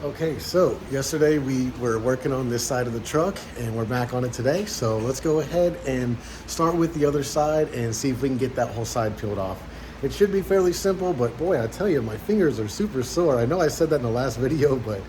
Okay, so yesterday we were working on this side of the truck and we're back on it today. So let's go ahead and start with the other side and see if we can get that whole side peeled off. It should be fairly simple, but boy, I tell you, my fingers are super sore. I know I said that in the last video, but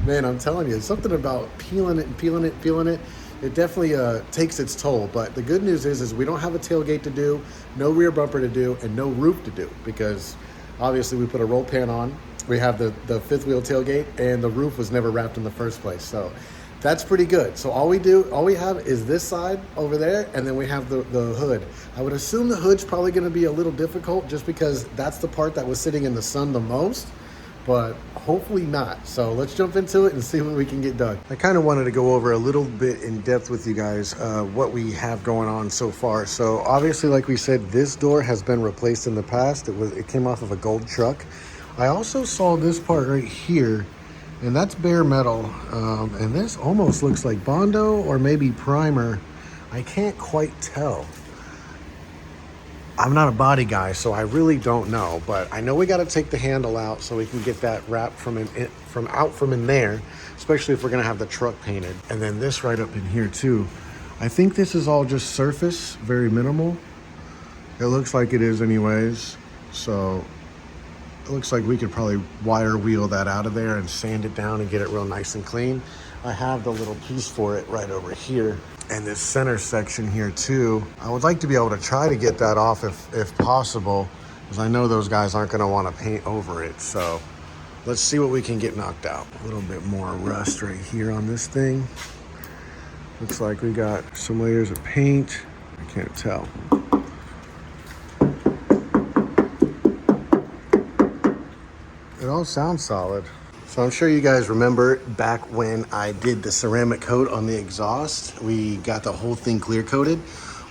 man, I'm telling you, it's something about peeling it and peeling it, peeling it. It definitely takes its toll. But the good news is we don't have a tailgate to do, no rear bumper to do, and no roof to do, because obviously we put a roll pan on. We have the fifth wheel tailgate, and the roof was never wrapped in the first place. So that's pretty good. So all we have is this side over there, and then we have the hood. I would assume the hood's probably gonna be a little difficult just because that's the part that was sitting in the sun the most, but hopefully not. So let's jump into it and see what we can get done. I kind of wanted to go over a little bit in depth with you guys what we have going on so far. So obviously, like we said, this door has been replaced in the past. It came off of a gold truck. I also saw this part right here, and that's bare metal, and this almost looks like Bondo or maybe primer. I can't quite tell. I'm not a body guy, so I really don't know, but I know we got to take the handle out so we can get that wrap from in there, especially if we're gonna have the truck painted. And then this right up in here too. I think this is all just surface, very minimal. It looks like it is anyways, so it looks like we could probably wire wheel that out of there and sand it down and get it real nice and clean. I have the little piece for it right over here. And this center section here too. I would like to be able to try to get that off if possible, because I know those guys aren't gonna wanna paint over it. So let's see what we can get knocked out. A little bit more rust right here on this thing. Looks like we got some layers of paint. I can't tell. It all sounds solid. So I'm sure you guys remember back when I did the ceramic coat on the exhaust, we got the whole thing clear coated.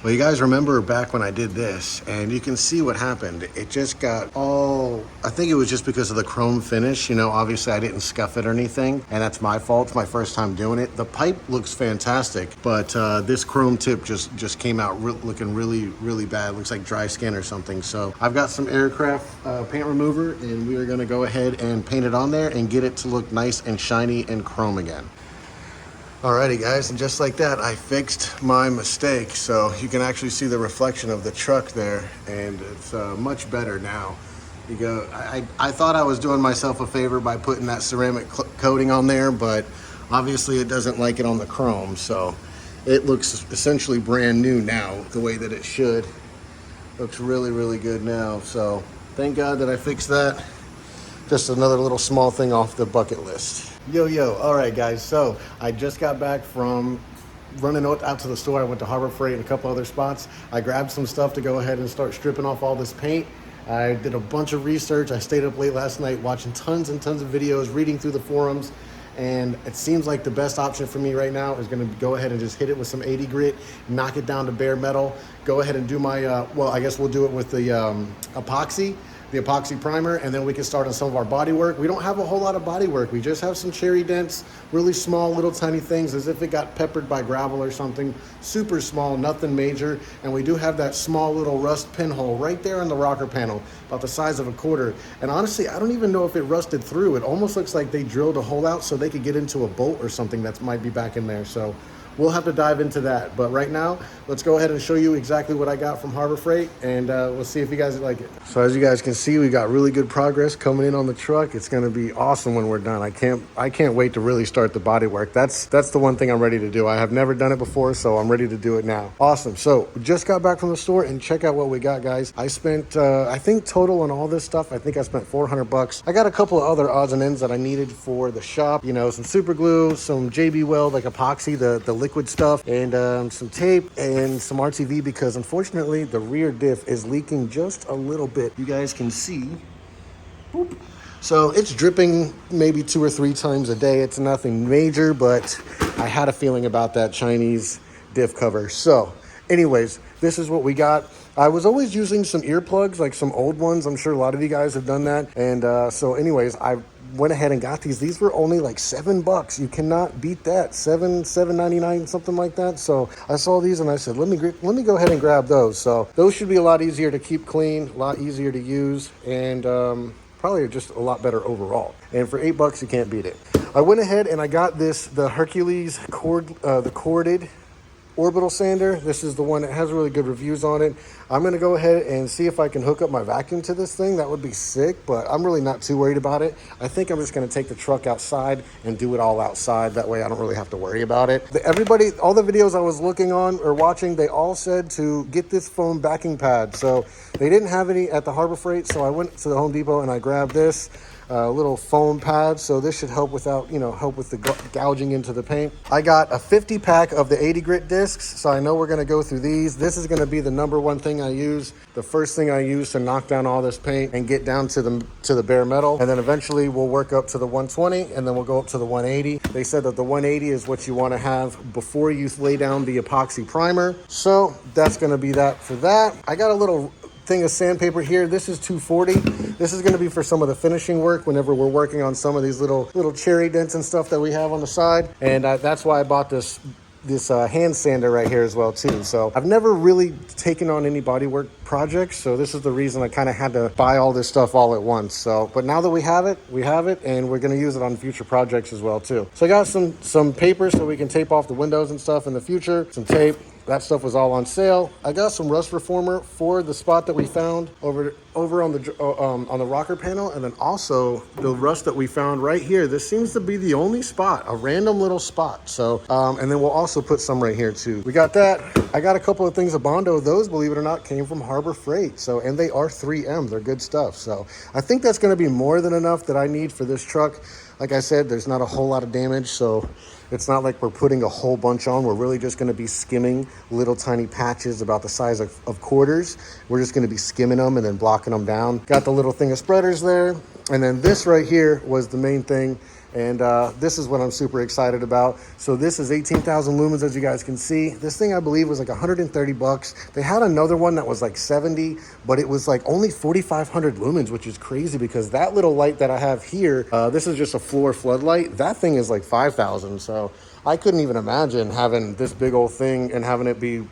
Well, you guys remember back when I did this, and you can see what happened. It just got all, I think it was just because of the chrome finish. You know, obviously I didn't scuff it or anything, and that's my fault. It's my first time doing it. The pipe looks fantastic, but this chrome tip just came out looking really bad. Looks like dry skin or something. So I've got some aircraft paint remover, and we are gonna go ahead and paint it on there and get it to look nice and shiny and chrome again. Alrighty guys, and just like that, I fixed my mistake. So you can actually see the reflection of the truck there, and it's much better now. I thought I was doing myself a favor by putting that ceramic coating on there, but obviously it doesn't like it on the chrome. So it looks essentially brand new now, the way that it should. Looks really good now. So thank God that I fixed that. Just another little small thing off the bucket list. Yo, all right guys, so I just got back from running out to the store. I went to Harbor Freight and a couple other spots. I grabbed some stuff to go ahead and start stripping off all this paint. I did a bunch of research. I stayed up late last night watching tons and tons of videos, reading through the forums, and it seems like the best option for me right now is gonna go ahead and just hit it with some 80 grit, knock it down to bare metal, go ahead and do my, well, I guess we'll do it with the epoxy primer, and then we can start on some of our body work. We don't have a whole lot of body work. We just have some cherry dents, really small little tiny things as if it got peppered by gravel or something. Super small, nothing major. And we do have that small little rust pinhole right there on the rocker panel, about the size of a quarter. And honestly, I don't even know if it rusted through. It almost looks like they drilled a hole out so they could get into a bolt or something that might be back in there. So we'll have to dive into that. But right now, let's go ahead and show you exactly what I got from Harbor Freight, and we'll see if you guys like it. So as you guys can see, we got really good progress coming in on the truck. It's gonna be awesome when we're done. I can't wait to really start the body work. That's the one thing I'm ready to do. I have never done it before, so I'm ready to do it now. Awesome. So just got back from the store, and check out what we got, guys. I spent, I think total on all this stuff, I think I spent 400 bucks. I got a couple of other odds and ends that I needed for the shop. You know, some super glue, some JB Weld, like epoxy, the liquid stuff, and some tape and some RTV, because unfortunately the rear diff is leaking just a little bit. You guys can see, boop. So it's dripping maybe 2 or 3 times a day. It's nothing major, but I had a feeling about that Chinese diff cover. So anyways, this is what we got. I was always using some earplugs, like some old ones. I'm sure a lot of you guys have done that. And so anyways, I went ahead and got these. These were only like $7. You cannot beat that. $7.99, something like that. So I saw these and I said, let me go ahead and grab those. So those should be a lot easier to keep clean, a lot easier to use, and probably just a lot better overall. And for $8, you can't beat it. I went ahead and I got the Hercules the corded orbital sander. This is the one that has really good reviews on it. I'm going to go ahead and see if I can hook up my vacuum to this thing. That would be sick, but I'm really not too worried about it. I think I'm just going to take the truck outside and do it all outside. That way I don't really have to worry about it. Everybody, all the videos I was looking on or watching, they all said to get this foam backing pad. So they didn't have any at the Harbor Freight, so I went to the Home Depot and I grabbed this little foam pad. So this should help without, help with the gouging into the paint. I got a 50 pack of the 80 grit discs. So I know we're going to go through these. This is going to be the number one thing I use. The first thing I use to knock down all this paint and get down to the bare metal. And then eventually we'll work up to the 120 and then we'll go up to the 180. They said that the 180 is what you want to have before you lay down the epoxy primer. So that's going to be that for that. I got a little thing of sandpaper here. This is 240. This is going to be for some of the finishing work whenever we're working on some of these little cherry dents and stuff that we have on the side. And that's why I bought this hand sander right here as well too. So I've never really taken on any bodywork projects, so this is the reason I kind of had to buy all this stuff all at once. So but now that we have it, and we're going to use it on future projects as well too. So I got some paper so we can tape off the windows and stuff in the future, some tape. That stuff was all on sale. I got some rust reformer for the spot that we found over on the rocker panel, and then also the rust that we found right here. This seems to be the only spot, a random little spot. So, and then we'll also put some right here too. We got that. I got a couple of things of Bondo. Those, believe it or not, came from Harbor Freight. So, and they are 3M. They're good stuff. So I think that's going to be more than enough that I need for this truck. Like I said, there's not a whole lot of damage, so it's not like we're putting a whole bunch on. We're really just going to be skimming little tiny patches about the size of quarters. We're just going to be skimming them and then blocking them down. Got the little thing of spreaders there. And then this right here was the main thing. And this is what I'm super excited about. So this is 18,000 lumens, as you guys can see. This thing, I believe, was like 130 bucks. They had another one that was like 70, but it was like only 4,500 lumens, which is crazy because that little light that I have here, this is just a floor floodlight. That thing is like 5,000. So I couldn't even imagine having this big old thing and having it be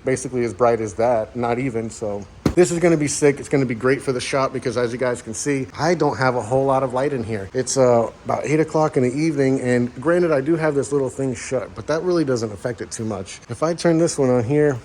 basically as bright as that, not even. So this is going to be sick. It's going to be great for the shop because, as you guys can see, I don't have a whole lot of light in here. It's about 8 o'clock in the evening, and granted, I do have this little thing shut, but that really doesn't affect it too much. If I turn this one on here,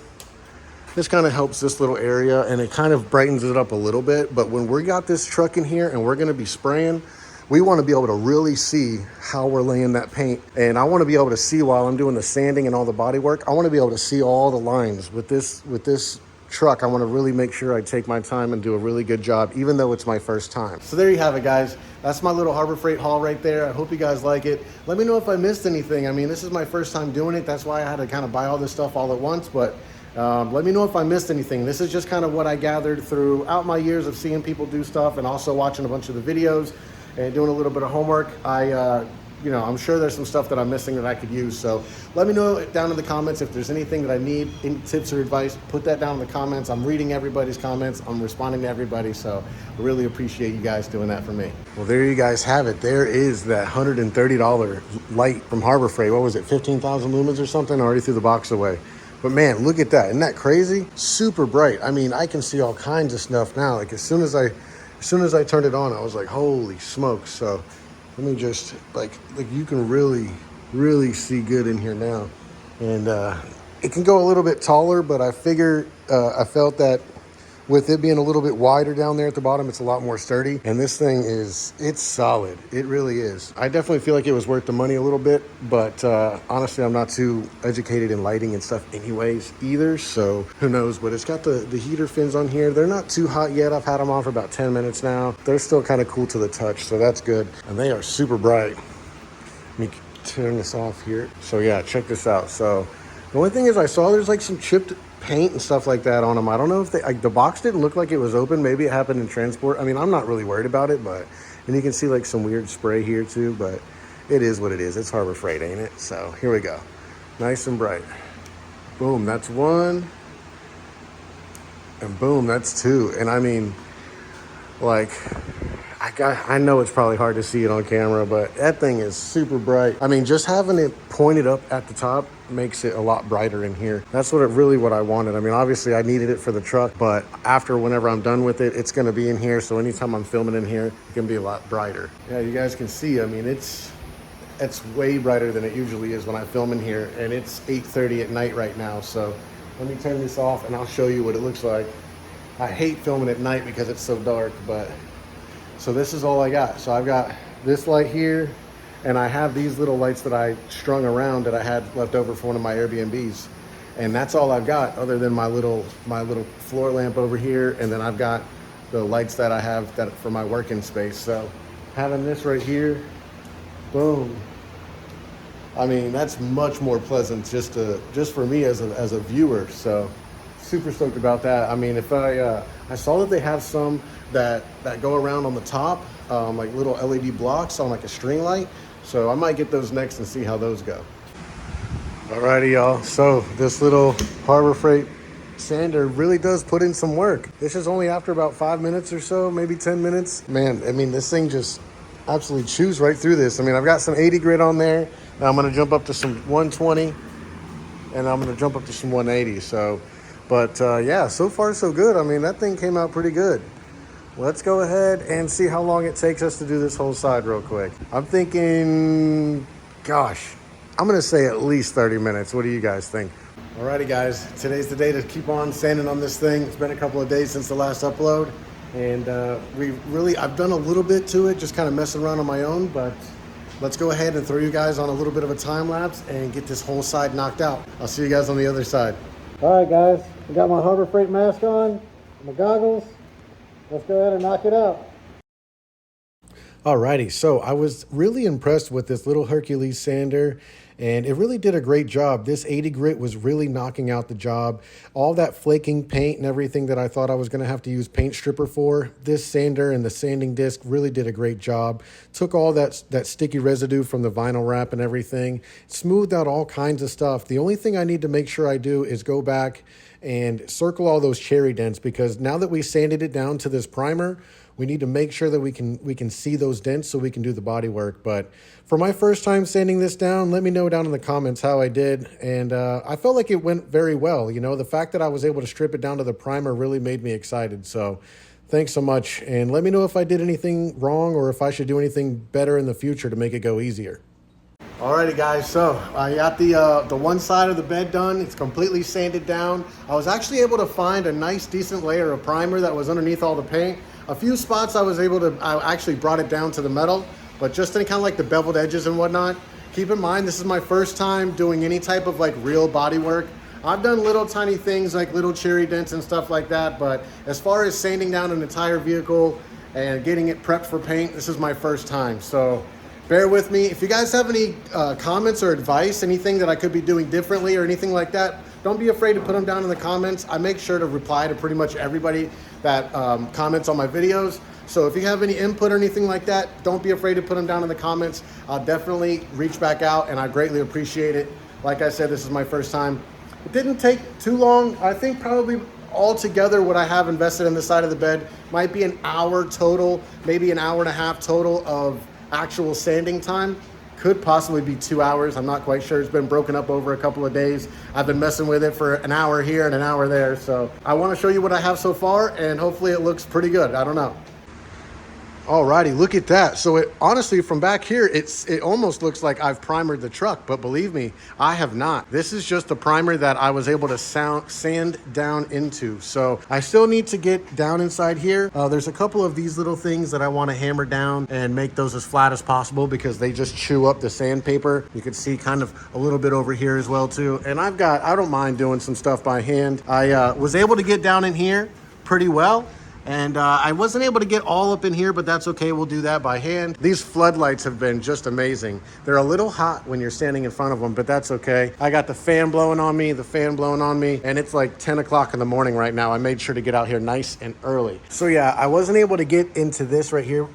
this kind of helps this little area, and it kind of brightens it up a little bit. But when we got this truck in here and we're going to be spraying, we want to be able to really see how we're laying that paint. And I want to be able to see while I'm doing the sanding and all the body work, I want to be able to see all the lines with this truck. I want to really make sure I take my time and do a really good job, even though it's my first time. So there you have it, guys. That's my little Harbor Freight haul right there. I hope you guys like it. Let me know if I missed anything. I mean, this is my first time doing it. That's why I had to kind of buy all this stuff all at once. But let me know if I missed anything. This is just kind of what I gathered throughout my years of seeing people do stuff and also watching a bunch of the videos and doing a little bit of homework. I'm sure there's some stuff that I'm missing that I could use. So let me know down in the comments if there's anything that I need, any tips or advice. Put that down in the comments. I'm reading everybody's comments. I'm responding to everybody. So I really appreciate you guys doing that for me. Well, there you guys have it. There is that $130 light from Harbor Freight. What was it, 15,000 lumens or something? I already threw the box away. But man, look at that. Isn't that crazy? Super bright. I mean, I can see all kinds of stuff now. Like as soon as I turned it on, I was like, holy smokes. So let me just, like you can really see good in here now. And it can go a little bit taller, but I felt that with it being a little bit wider down there at the bottom, it's a lot more sturdy. And this thing it's solid. It really is. I definitely feel like it was worth the money a little bit, but honestly, I'm not too educated in lighting and stuff anyways either. So who knows, but it's got the heater fins on here. They're not too hot yet. I've had them on for about 10 minutes now. They're still kind of cool to the touch, so that's good. And they are super bright. Let me turn this off here. So yeah, check this out. So the only thing is I saw there's like some chipped paint and stuff like that on them. I don't know if the box didn't look like it was open. Maybe it happened in transport. I mean, I'm not really worried about it, and you can see like some weird spray here too, but it is what it is. It's Harbor Freight, ain't it? So here we go. Nice and bright. Boom, that's one. And boom, that's two. And I mean, like, I know it's probably hard to see it on camera, but that thing is super bright. I mean, just having it pointed up at the top makes it a lot brighter in here. That's what I wanted. I mean, obviously I needed it for the truck, but whenever I'm done with it, it's going to be in here. So anytime I'm filming in here, it can be a lot brighter. Yeah, you guys can see, I mean, it's it's way brighter than it usually is when I film in here, and it's 8:30 at night right now. So let me turn this off and I'll show you what it looks like. I hate filming at night because it's so dark, but so this is all I got. So I've got this light here, and I have these little lights that I strung around that I had left over for one of my Airbnbs. And that's all I've got other than my little floor lamp over here, and then I've got the lights that I have that for my working space. So having this right here, boom. I mean, that's much more pleasant just for me as a viewer. So super stoked about that. I mean, if I saw that they have some that go around on the top, like little LED blocks on like a string light. So I might get those next and see how those go. Alrighty, y'all. So this little Harbor Freight sander really does put in some work. This is only after about 5 minutes or so, maybe 10 minutes. Man, I mean, this thing just absolutely chews right through this. I mean, I've got some 80 grit on there. Now I'm gonna jump up to some 120, and I'm gonna jump up to some 180. So, but yeah, so far so good. I mean, that thing came out pretty good. Let's go ahead and see how long it takes us to do this whole side real quick. I'm thinking, gosh, I'm gonna say at least 30 minutes. What do you guys think? Alrighty guys, today's the day to keep on sanding on this thing. It's been a couple of days since the last upload, and I've done a little bit to it, just kind of messing around on my own, but let's go ahead and throw you guys on a little bit of a time lapse and get this whole side knocked out. I'll see you guys on the other side. Alright guys, I got my Harbor Freight mask on, my goggles. Let's go ahead and knock it out. Alrighty, so I was really impressed with this little Hercules sander, and it really did a great job. This 80 grit was really knocking out the job. All that flaking paint and everything that I thought I was going to have to use paint stripper for, this sander and the sanding disc really did a great job. Took all that sticky residue from the vinyl wrap and everything, smoothed out all kinds of stuff. The only thing I need to make sure I do is go back and circle all those cherry dents, because now that we sanded it down to this primer, we need to make sure that we can see those dents so we can do the body work. But for my first time sanding this down, let me know down in the comments how I did. And I felt like it went very well. You know, the fact that I was able to strip it down to the primer really made me excited. So thanks so much. And let me know if I did anything wrong or if I should do anything better in the future to make it go easier. Alrighty guys, so I got the one side of the bed done. It's completely sanded down. I was actually able to find a nice decent layer of primer that was underneath all the paint. A few spots I actually brought it down to the metal, but just in kind of like the beveled edges and whatnot. Keep in mind, this is my first time doing any type of like real body work. I've done little tiny things like little cherry dents and stuff like that, but as far as sanding down an entire vehicle and getting it prepped for paint, this is my first time. So bear with me. If you guys have any comments or advice, anything that I could be doing differently or anything like that, don't be afraid to put them down in the comments. I make sure to reply to pretty much everybody that comments on my videos. So if you have any input or anything like that, don't be afraid to put them down in the comments. I'll definitely reach back out, and I greatly appreciate it. Like I said, this is my first time. It didn't take too long. I think probably altogether what I have invested in the side of the bed might be an hour total, maybe an hour and a half total of actual sanding time. Could possibly be 2 hours. I'm not quite sure. It's been broken up over a couple of days. I've been messing with it for an hour here and an hour there. So I want to show you what I have so far, and hopefully it looks pretty good. I don't know. Alrighty, look at that. So it honestly, from back here, it almost looks like I've primered the truck, but believe me, I have not. This is just the primer that I was able to sand down into. So I still need to get down inside here. There's a couple of these little things that I want to hammer down and make those as flat as possible, because they just chew up the sandpaper. You can see kind of a little bit over here as well too. And I don't mind doing some stuff by hand. I was able to get down in here pretty well. And I wasn't able to get all up in here, but that's okay. We'll do that by hand. These floodlights have been just amazing. They're a little hot when you're standing in front of them, but that's okay. I got the fan blowing on me, and it's like 10 o'clock in the morning right now. I made sure to get out here nice and early. So yeah, I wasn't able to get into this right here,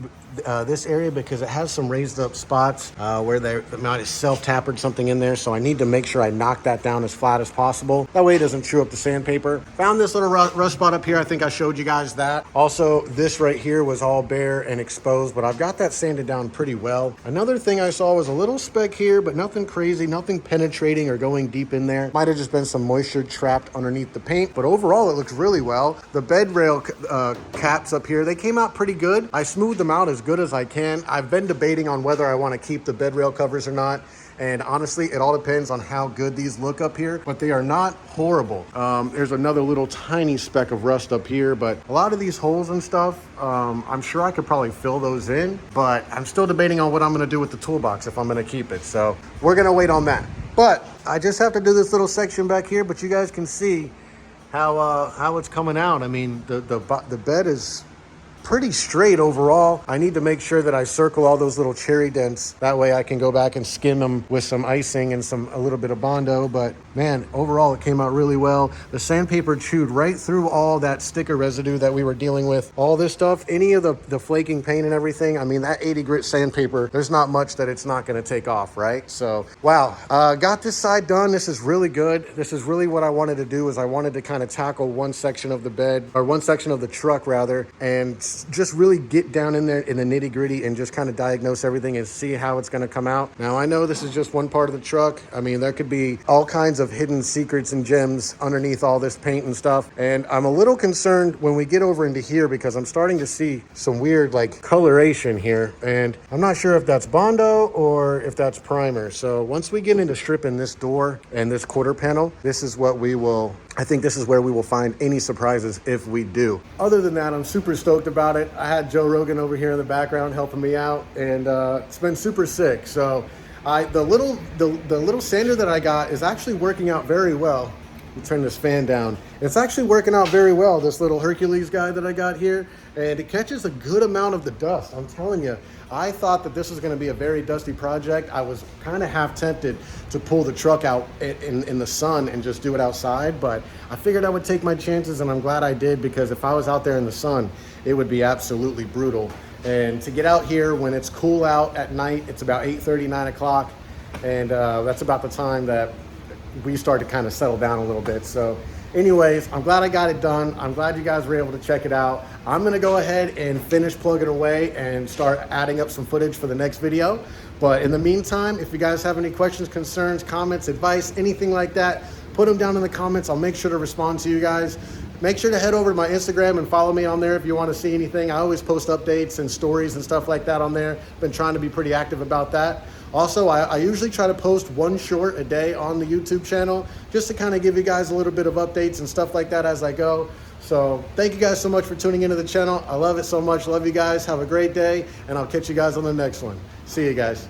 this area, because it has some raised up spots where they might have self-tapered something in there. So I need to make sure I knock that down as flat as possible. That way it doesn't chew up the sandpaper. Found this little rust spot up here. I think I showed you guys that. Also, this right here was all bare and exposed, but I've got that sanded down pretty well. Another thing I saw was a little speck here, but nothing crazy, nothing penetrating or going deep in there. Might have just been some moisture trapped underneath the paint, but overall it looks really well. The bed rail caps up here, they came out pretty good. I smoothed them out as good as I can. I've been debating on whether I want to keep the bed rail covers or not. And honestly, it all depends on how good these look up here, but they are not horrible. There's another little tiny speck of rust up here, but a lot of these holes and stuff, I'm sure I could probably fill those in, but I'm still debating on what I'm gonna do with the toolbox if I'm gonna keep it. So we're gonna wait on that. But I just have to do this little section back here, but you guys can see how it's coming out. I mean, the bed is pretty straight overall. I need to make sure that I circle all those little cherry dents. That way I can go back and skim them with some icing and a little bit of Bondo. But man, overall it came out really well. The sandpaper chewed right through all that sticker residue that we were dealing with. All this stuff, any of the flaking paint and everything, I mean, that 80 grit sandpaper, there's not much that it's not gonna take off, right? So, wow, got this side done. This is really good. This is really what I wanted to do, is I wanted to kind of tackle one section of the bed, or one section of the truck rather, and just really get down in there in the nitty gritty and just kind of diagnose everything and see how it's going to come out. Now, I know this is just one part of the truck. I mean, there could be all kinds of hidden secrets and gems underneath all this paint and stuff. And I'm a little concerned when we get over into here, because I'm starting to see some weird like coloration here. And I'm not sure if that's Bondo or if that's primer. So once we get into stripping this door and this quarter panel, this is what we will, I think this is where we will find any surprises if we do. Other than that, I'm super stoked about it. I had Joe Rogan over here in the background helping me out, and it's been super sick. So the little sander that I got is actually working out very well. Let me turn this fan down. It's actually working out very well, this little Hercules guy that I got here, and it catches a good amount of the dust. I'm telling you, I thought that this was going to be a very dusty project. I was kind of half tempted to pull the truck out in the sun and just do it outside, but I figured I would take my chances, and I'm glad I did, because if I was out there in the sun, it would be absolutely brutal. And to get out here when it's cool out at night, it's about 8:30, 9 o'clock, and that's about the time that we start to kind of settle down a little bit. So anyways, I'm glad I got it done. I'm glad you guys were able to check it out. I'm gonna go ahead and finish plugging away and start adding up some footage for the next video. But in the meantime, if you guys have any questions, concerns, comments, advice, anything like that, put them down in the comments. I'll make sure to respond to you guys. Make sure to head over to my Instagram and follow me on there if you want to see anything. I always post updates and stories and stuff like that on there. Been trying to be pretty active about that. Also, I usually try to post one short a day on the YouTube channel, just to kind of give you guys a little bit of updates and stuff like that as I go. So thank you guys so much for tuning into the channel. I love it so much. Love you guys. Have a great day, and I'll catch you guys on the next one. See you guys.